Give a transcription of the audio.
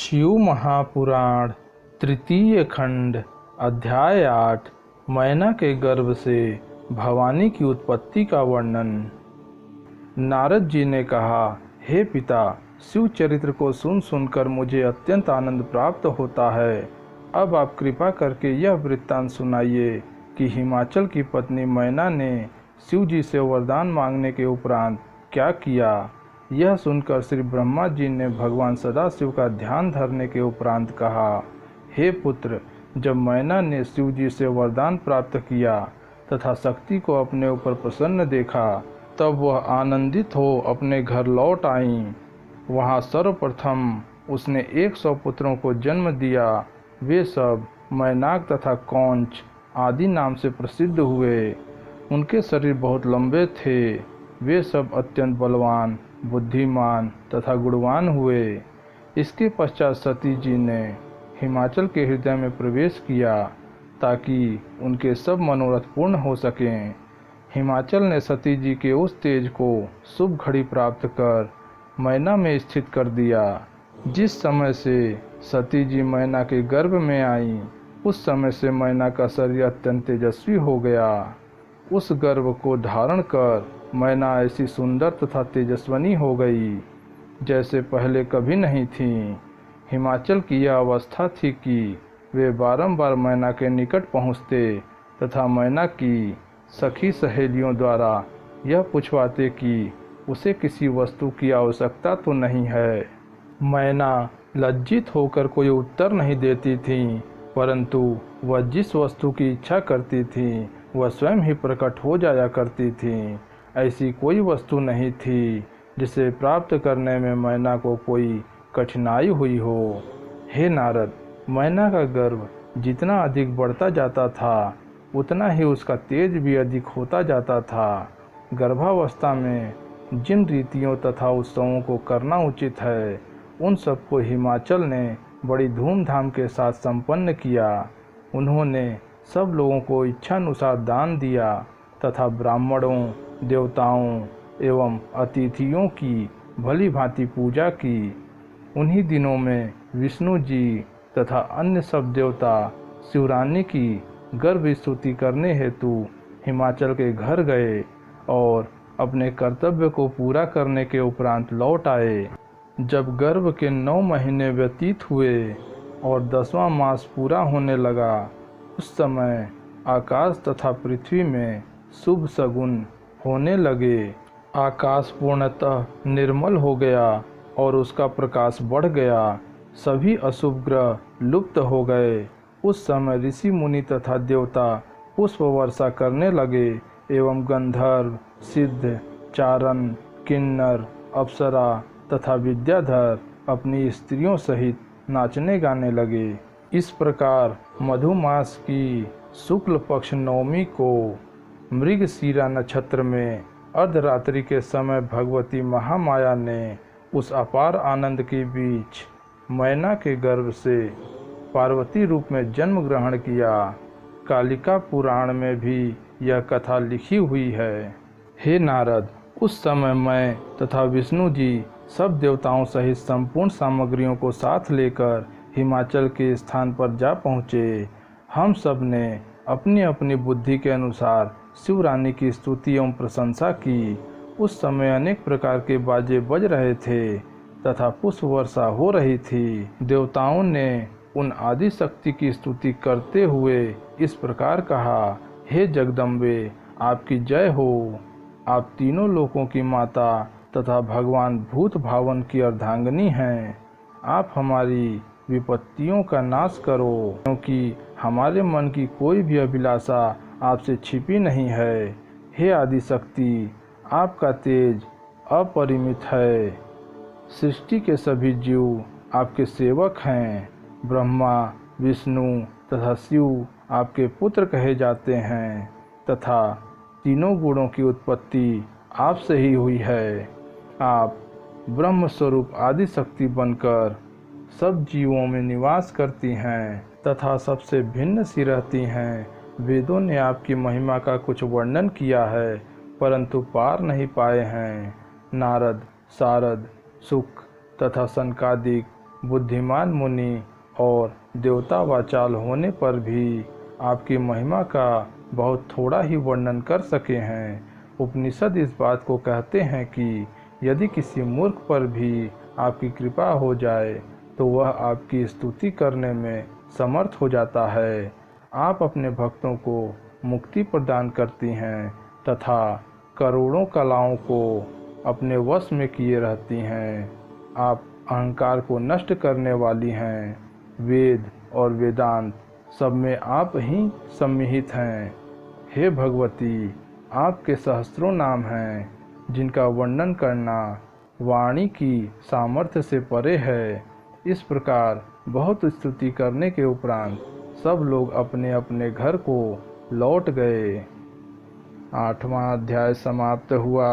शिव महापुराण तृतीय खंड अध्याय 8 मैना के गर्भ से भवानी की उत्पत्ति का वर्णन। नारद जी ने कहा, हे पिता, शिव चरित्र को सुन सुनकर मुझे अत्यंत आनंद प्राप्त होता है। अब आप कृपा करके यह वृत्तांत सुनाइए कि हिमाचल की पत्नी मैना ने शिव जी से वरदान मांगने के उपरांत क्या किया। यह सुनकर श्री ब्रह्मा जी ने भगवान सदाशिव का ध्यान धरने के उपरांत कहा, हे पुत्र, जब मैना ने शिव जी से वरदान प्राप्त किया तथा शक्ति को अपने ऊपर प्रसन्न देखा, तब वह आनंदित हो अपने घर लौट आईं। वहाँ सर्वप्रथम उसने 100 पुत्रों को जन्म दिया। वे सब मैनाक तथा कौंच आदि नाम से प्रसिद्ध हुए। उनके शरीर बहुत लंबे थे। वे सब अत्यंत बलवान, बुद्धिमान तथा गुणवान हुए। इसके पश्चात सती जी ने हिमाचल के हृदय में प्रवेश किया ताकि उनके सब मनोरथ पूर्ण हो सकें। हिमाचल ने सती जी के उस तेज को शुभ घड़ी प्राप्त कर मैना में स्थित कर दिया। जिस समय से सती जी मैना के गर्भ में आईं, उस समय से मैना का शरीर अत्यंत तेजस्वी हो गया। उस गर्भ को धारण कर मैना ऐसी सुंदर तथा तेजस्विनी हो गई जैसे पहले कभी नहीं थी। हिमाचल की यह अवस्था थी कि वे बारंबार मैना के निकट पहुँचते तथा मैना की सखी सहेलियों द्वारा यह पूछवाते कि उसे किसी वस्तु की आवश्यकता तो नहीं है। मैना लज्जित होकर कोई उत्तर नहीं देती थी, परंतु वह जिस वस्तु की इच्छा करती थी वह स्वयं ही प्रकट हो जाया करती थी। ऐसी कोई वस्तु नहीं थी जिसे प्राप्त करने में मैना को कोई कठिनाई हुई हो। हे नारद, मैना का गर्भ जितना अधिक बढ़ता जाता था, उतना ही उसका तेज भी अधिक होता जाता था। गर्भावस्था में जिन रीतियों तथा उत्सवों को करना उचित है, उन सबको हिमाचल ने बड़ी धूमधाम के साथ संपन्न किया। उन्होंने सब लोगों को इच्छानुसार दान दिया तथा ब्राह्मणों, देवताओं एवं अतिथियों की भली भांति पूजा की। उन्हीं दिनों में विष्णु जी तथा अन्य सब देवता शिवरानी की गर्भ स्तुति करने हेतु हिमाचल के घर गए और अपने कर्तव्य को पूरा करने के उपरांत लौट आए। जब गर्भ के 9 महीने व्यतीत हुए और 10वां मास पूरा होने लगा, उस समय आकाश तथा पृथ्वी में शुभ सगुन होने लगे। आकाश पूर्णतः निर्मल हो गया और उसका प्रकाश बढ़ गया। सभी अशुभ ग्रह लुप्त हो गए। उस समय ऋषि मुनि तथा देवता पुष्प वर्षा करने लगे एवं गंधर्व, सिद्ध, चारण, किन्नर, अप्सरा तथा विद्याधर अपनी स्त्रियों सहित नाचने गाने लगे। इस प्रकार मधुमास की शुक्ल पक्ष नवमी को मृगशिरा नक्षत्र में अर्धरात्रि के समय भगवती महामाया ने उस अपार आनंद के बीच मैना के गर्भ से पार्वती रूप में जन्म ग्रहण किया। कालिका पुराण में भी यह कथा लिखी हुई है। हे नारद, उस समय मैं तथा विष्णु जी सब देवताओं सहित संपूर्ण सामग्रियों को साथ लेकर हिमाचल के स्थान पर जा पहुँचे। हम सब ने अपनी अपनी बुद्धि के अनुसार शिवरानी की स्तुति एवं प्रशंसा की। उस समय अनेक प्रकार के बाजे बज रहे थे तथा पुष्प वर्षा हो रही थी। देवताओं ने उन आदि शक्ति की स्तुति करते हुए इस प्रकार कहा, हे जगदम्बे, आपकी जय हो। आप तीनों लोकों की माता तथा भगवान भूत भावन की अर्धांगिनी हैं। आप हमारी विपत्तियों का नाश करो, क्योंकि हमारे मन की कोई भी अभिलाषा आपसे छिपी नहीं है। हे आदि शक्ति, आपका तेज अपरिमित है। सृष्टि के सभी जीव आपके सेवक हैं। ब्रह्मा, विष्णु तथा शिव आपके पुत्र कहे जाते हैं तथा तीनों गुणों की उत्पत्ति आपसे ही हुई है। आप ब्रह्म स्वरूप आदि शक्ति बनकर सब जीवों में निवास करती हैं तथा सबसे भिन्न सी रहती हैं। वेदों ने आपकी महिमा का कुछ वर्णन किया है, परंतु पार नहीं पाए हैं। नारद, सारद, सुक तथा सनकादिक बुद्धिमान मुनि और देवता वाचाल होने पर भी आपकी महिमा का बहुत थोड़ा ही वर्णन कर सके हैं। उपनिषद इस बात को कहते हैं कि यदि किसी मूर्ख पर भी आपकी कृपा हो जाए तो वह आपकी स्तुति करने में समर्थ हो जाता है। आप अपने भक्तों को मुक्ति प्रदान करती हैं तथा करोड़ों कलाओं को अपने वश में किए रहती हैं। आप अहंकार को नष्ट करने वाली हैं। वेद और वेदांत सब में आप ही सम्मिलित हैं। हे भगवती, आपके सहस्त्रों नाम हैं जिनका वर्णन करना वाणी की सामर्थ्य से परे है। इस प्रकार बहुत स्तुति करने के उपरांत सब लोग अपने अपने घर को लौट गए। 8वां अध्याय समाप्त हुआ।